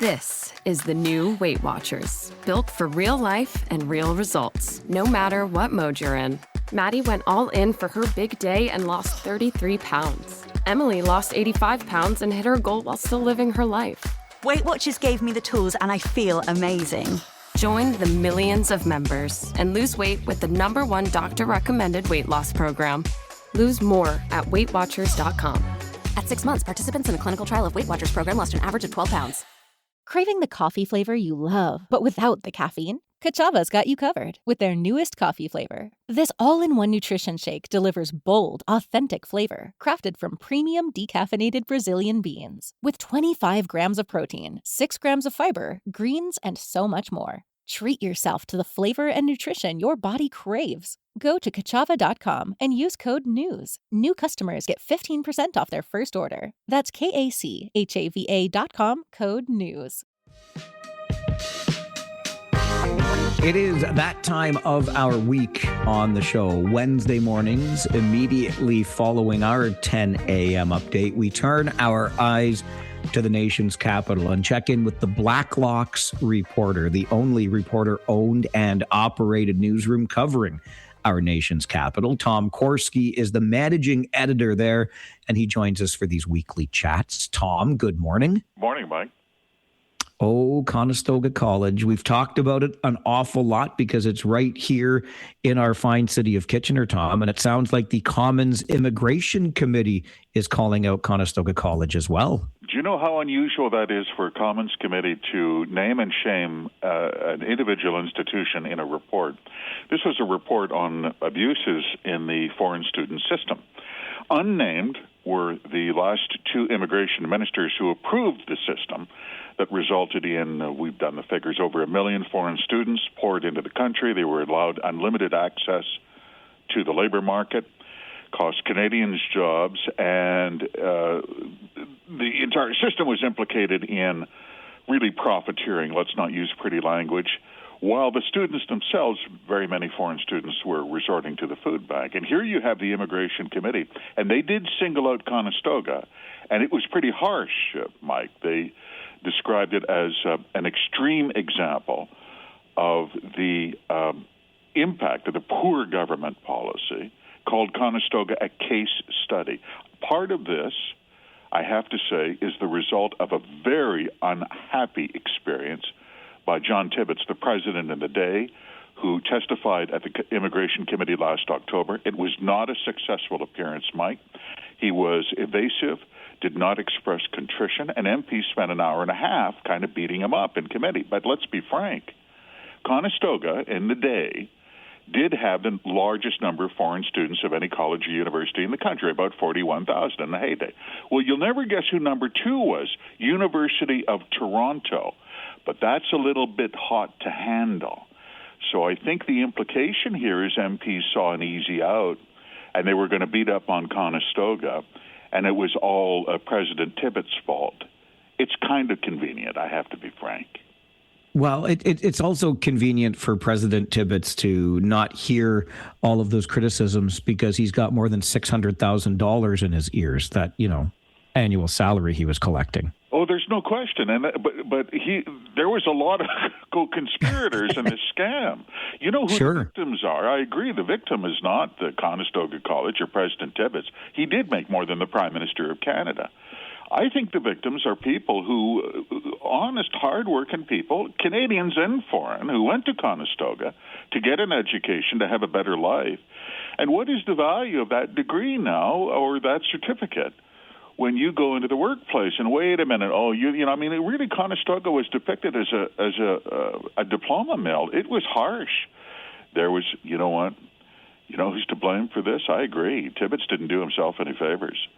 This is the new Weight Watchers, built for real life and real results, no matter what mode you're in. Maddie went all in for her big day and lost 33 pounds. Emily lost 85 pounds and hit her goal while still living her life. Weight Watchers gave me the tools and I feel amazing. Join the millions of members and lose weight with the #1 doctor-recommended weight loss program. Lose more at WeightWatchers.com. At 6 months, participants in a clinical trial of Weight Watchers program lost an average of 12 pounds. Craving the coffee flavor you love, but without the caffeine? Kachava's got you covered with their newest coffee flavor. This all-in-one nutrition shake delivers bold, authentic flavor, crafted from premium decaffeinated Brazilian beans. With 25 grams of protein, 6 grams of fiber, greens, and so much more. Treat yourself to the flavor and nutrition your body craves. Go to kachava.com and use code NEWS. New customers get 15% off their first order. That's KACHAVA.com, code NEWS. It is that time of our week on the show. Wednesday mornings, immediately following our 10 a.m. update, we turn our eyes to the nation's capital and check in with the Blacklocks reporter, the only reporter-owned and operated newsroom covering our nation's capital. Tom Korski is the managing editor there, and he joins us for these weekly chats. Tom, good morning. Morning, Mike. Oh, Conestoga College. We've talked about it an awful lot because it's right here in our fine city of Kitchener, Tom. And it sounds like the Commons Immigration Committee is calling out Conestoga College as well. Do you know how unusual that is for a Commons Committee to name and shame an individual institution in a report? This was a report on abuses in the foreign student system. Unnamed were the last two immigration ministers who approved the system that resulted in, we've done the figures, over 1 million foreign students poured into the country. They were allowed unlimited access to the labor market, cost Canadians jobs, and the entire system was implicated in really profiteering. Let's not use pretty language. While the students themselves, very many foreign students, were resorting to the food bank. And here you have the Immigration Committee, and they did single out Conestoga, and it was pretty harsh, Mike. They described it as an extreme example of the impact of the poor government policy, called Conestoga a case study. Part of this, I have to say, is the result of a very unhappy experience by John Tibbetts, the president in the day, who testified at the Immigration Committee last October. It was not a successful appearance, Mike. He was evasive, did not express contrition, and MPs spent an hour and a half kind of beating him up in committee. But let's be frank. Conestoga, in the day, did have the largest number of foreign students of any college or university in the country, about 41,000 in the heyday. Well, you'll never guess who number two was, University of Toronto. But that's a little bit hot to handle. So I think the implication here is MPs saw an easy out, and they were going to beat up on Conestoga, and it was all President Tibbetts' fault. It's kind of convenient, I have to be frank. Well, it's also convenient for President Tibbetts to not hear all of those criticisms because he's got more than $600,000 in his ears, that, annual salary he was collecting. Oh, there's no question, and but there was a lot of co-conspirators in this scam. You know who the victims are? I agree. The victim is not the Conestoga College or President Tibbetts. He did make more than the Prime Minister of Canada. I think the victims are people who, honest, hard-working people, Canadians and foreign, who went to Conestoga to get an education, to have a better life. And what is the value of that degree now, or that certificate, when you go into the workplace? And wait a minute, really, Conestoga was depicted as a diploma mill. It was harsh. There was, you know what? You know who's to blame for this? I agree. Tibbetts didn't do himself any favors.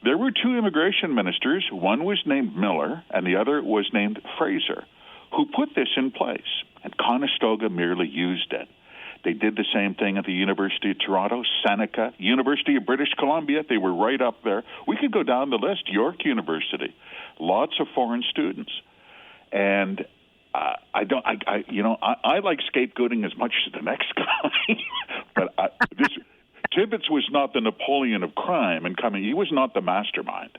There were two immigration ministers. One was named Miller, and the other was named Fraser, who put this in place. And Conestoga merely used it. They did the same thing at the University of Toronto, Seneca, University of British Columbia. They were right up there. We could go down the list. York University, lots of foreign students. And I like scapegoating as much as the next guy, but Tibbetts was not the Napoleon of crime and coming. He was not the mastermind.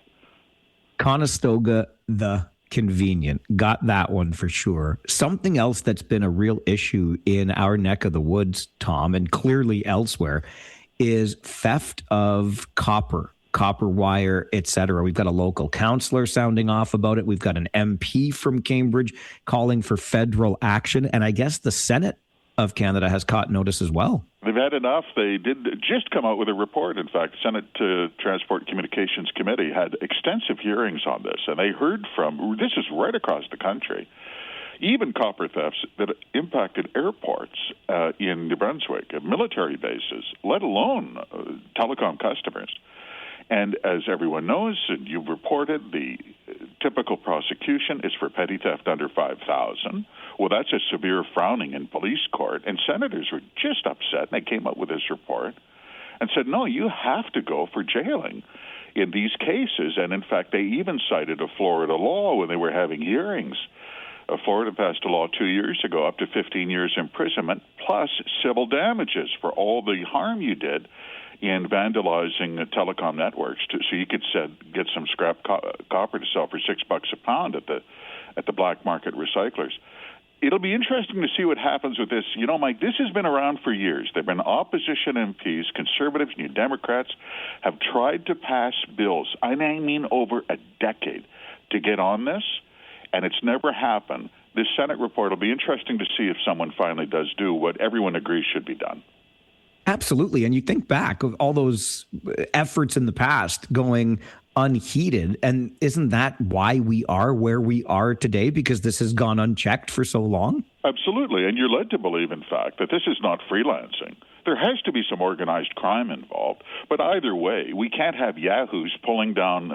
Conestoga, the convenient. Got that one for sure. Something else that's been a real issue in our neck of the woods, Tom, and clearly elsewhere, is theft of copper wire, etc. We've got a local councillor sounding off about it. We've got an MP from Cambridge calling for federal action. And I guess the Senate of Canada has caught notice as well. They've had enough. They did just come out with a report. In fact, Senate Transport Communications Committee had extensive hearings on this, and they heard from, this is right across the country, even copper thefts that impacted airports in New Brunswick, military bases, let alone telecom customers. And as everyone knows, and you've reported, the typical prosecution is for petty theft under $5,000. Well, that's a severe frowning in police court. And senators were just upset, and they came up with this report and said, no, you have to go for jailing in these cases. And in fact, they even cited a Florida law when they were having hearings. Florida passed a law 2 years ago, up to 15 years imprisonment, plus civil damages for all the harm you did in vandalizing telecom networks. So you could get some scrap copper to sell for $6 a pound at the black market recyclers. It'll be interesting to see what happens with this. You know, Mike, this has been around for years. There have been opposition MPs, Conservatives, New Democrats, have tried to pass bills, I mean over a decade, to get on this, and it's never happened. This Senate report will be interesting to see if someone finally does do what everyone agrees should be done. Absolutely. And you think back of all those efforts in the past going unheeded. And isn't that why we are where we are today? Because this has gone unchecked for so long? Absolutely. And you're led to believe, in fact, that this is not freelancing. There has to be some organized crime involved. But either way, we can't have yahoos pulling down,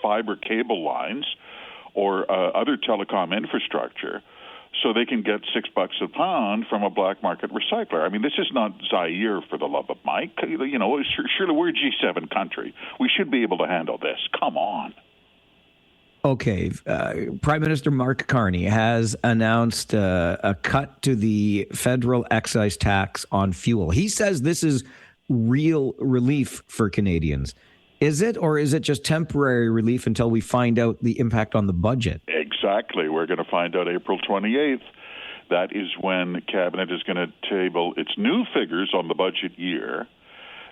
fiber cable lines or other telecom infrastructure so they can get $6 a pound from a black market recycler. I mean, this is not Zaire, for the love of Mike. Surely we're a G7 country. We should be able to handle this. Come on. Okay. Prime Minister Mark Carney has announced a cut to the federal excise tax on fuel. He says this is real relief for Canadians. Is it, or is it just temporary relief until we find out the impact on the budget? Exactly. We're going to find out April 28th. That is when Cabinet is going to table its new figures on the budget year.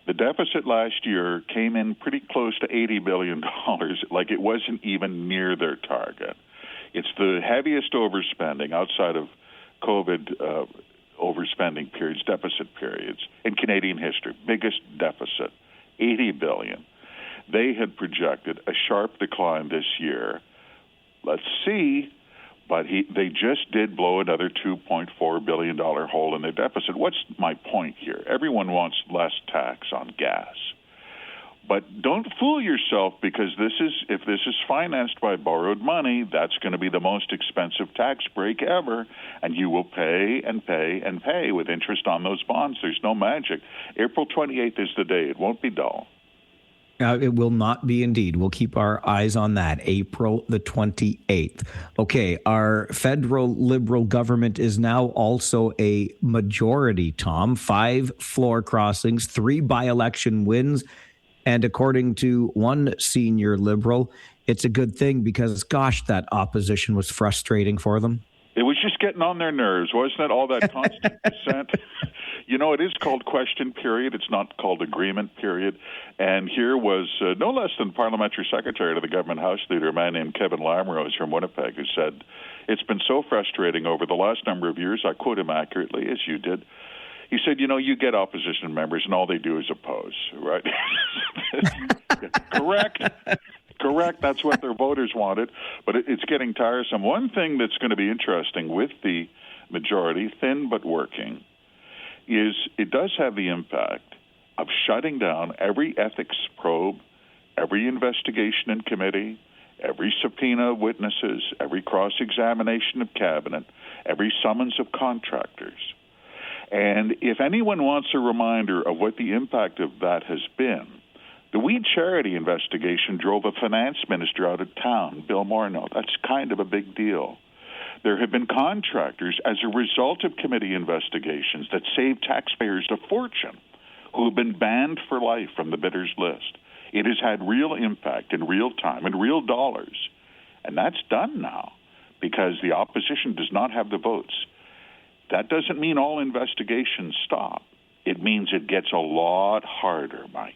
The deficit last year came in pretty close to $80 billion, like it wasn't even near their target. It's the heaviest overspending outside of COVID overspending periods, deficit periods, in Canadian history. Biggest deficit, $80 billion. They had projected a sharp decline this year. Let's see. But they just did blow another $2.4 billion hole in their deficit. What's my point here? Everyone wants less tax on gas. But don't fool yourself, because if this is financed by borrowed money, that's going to be the most expensive tax break ever, and you will pay and pay and pay with interest on those bonds. There's no magic. April 28th is the day. It won't be dull. It will not be indeed. We'll keep our eyes on that. April the 28th. Okay, our federal Liberal government is now also a majority, Tom. 5 floor crossings, 3 by-election wins. And according to one senior Liberal, it's a good thing because, gosh, that opposition was frustrating for them. It was just getting on their nerves, wasn't it? All that constant dissent. It is called question period. It's not called agreement period. And here was no less than Parliamentary Secretary to the Government House Leader, a man named Kevin Lamrose from Winnipeg, who said, it's been so frustrating over the last number of years. I quote him accurately, as you did. He said, you get opposition members and all they do is oppose, right? Correct. That's what their voters wanted. But it's getting tiresome. One thing that's going to be interesting with the majority, thin but working, is it does have the impact of shutting down every ethics probe, every investigation in committee, every subpoena of witnesses, every cross-examination of cabinet, every summons of contractors. And if anyone wants a reminder of what the impact of that has been, the Weed Charity investigation drove a finance minister out of town, Bill Morneau. That's kind of a big deal. There have been contractors, as a result of committee investigations, that saved taxpayers a fortune, who have been banned for life from the bidders list. It has had real impact in real time, in real dollars. And that's done now because the opposition does not have the votes. That doesn't mean all investigations stop. It means it gets a lot harder, Mike.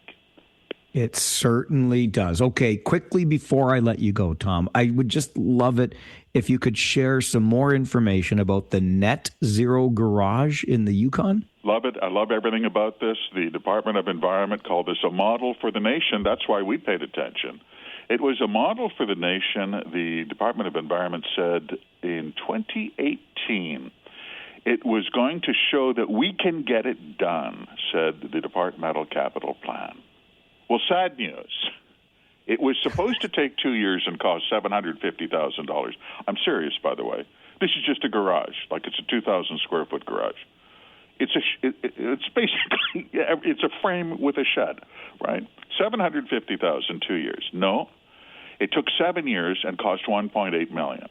It certainly does. Okay, quickly before I let you go, Tom, I would just love it if you could share some more information about the Net Zero Garage in the Yukon. Love it. I love everything about this. The Department of Environment called this a model for the nation. That's why we paid attention. It was a model for the nation. The Department of Environment said in 2018 it was going to show that we can get it done, said the Departmental Capital Plan. Well, sad news. It was supposed to take 2 years and cost $750,000. I'm serious, by the way. This is just a garage, like it's a 2,000 square foot garage. It's basically it's a frame with a shed, right? $750,000 2 years. No, it took 7 years and cost $1.8 million.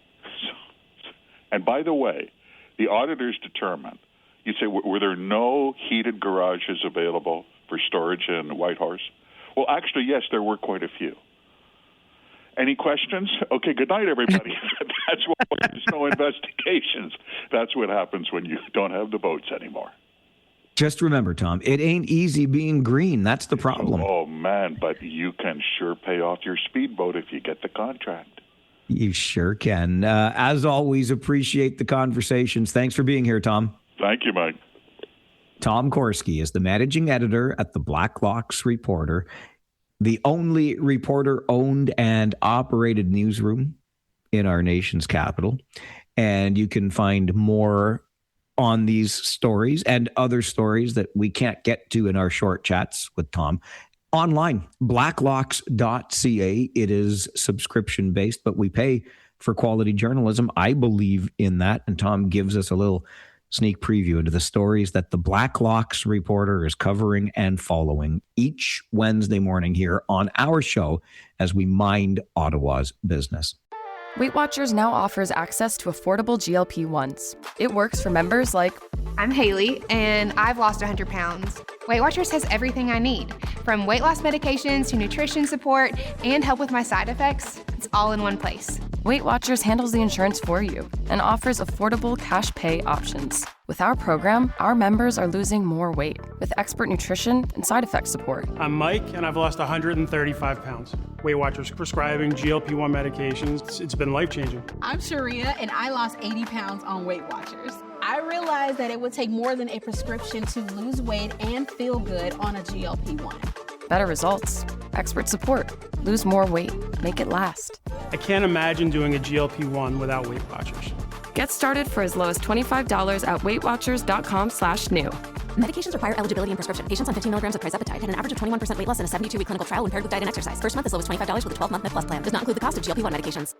And by the way, the auditors determined. You say, were there no heated garages available for storage in Whitehorse? Well, actually, yes, there were quite a few. Any questions? Okay, good night, everybody. That's why there's no investigations. That's what happens when you don't have the votes anymore. Just remember, Tom, it ain't easy being green. That's the problem. Oh, man, but you can sure pay off your speedboat if you get the contract. You sure can. As always, appreciate the conversations. Thanks for being here, Tom. Thank you, Mike. Tom Korski is the managing editor at the Blacklocks Reporter, the only reporter-owned and operated newsroom in our nation's capital. And you can find more on these stories and other stories that we can't get to in our short chats with Tom online, blacklocks.ca. It is subscription-based, but we pay for quality journalism. I believe in that, and Tom gives us a little sneak preview into the stories that the Blacklocks Reporter is covering and following each Wednesday morning here on our show as we mind Ottawa's business. Weight Watchers now offers access to affordable GLP-1s. It works for members like... I'm Haley, and I've lost 100 pounds. Weight Watchers has everything I need, from weight loss medications to nutrition support and help with my side effects. It's all in one place. Weight Watchers handles the insurance for you and offers affordable cash pay options. With our program, our members are losing more weight with expert nutrition and side effect support. I'm Mike, and I've lost 135 pounds. Weight Watchers prescribing GLP-1 medications. It's been life-changing. I'm Sharia, and I lost 80 pounds on Weight Watchers. I realized that it would take more than a prescription to lose weight and feel good on a GLP-1. Better results, expert support, lose more weight, make it last. I can't imagine doing a GLP-1 without Weight Watchers. Get started for as low as $25 at weightwatchers.com/new. Medications require eligibility and prescription. Patients on 15 milligrams of trizepatide had an average of 21% weight loss in a 72-week clinical trial when paired with diet and exercise. First month is low as $25 with a 12-month Med Plus plan. Does not include the cost of GLP-1 medications.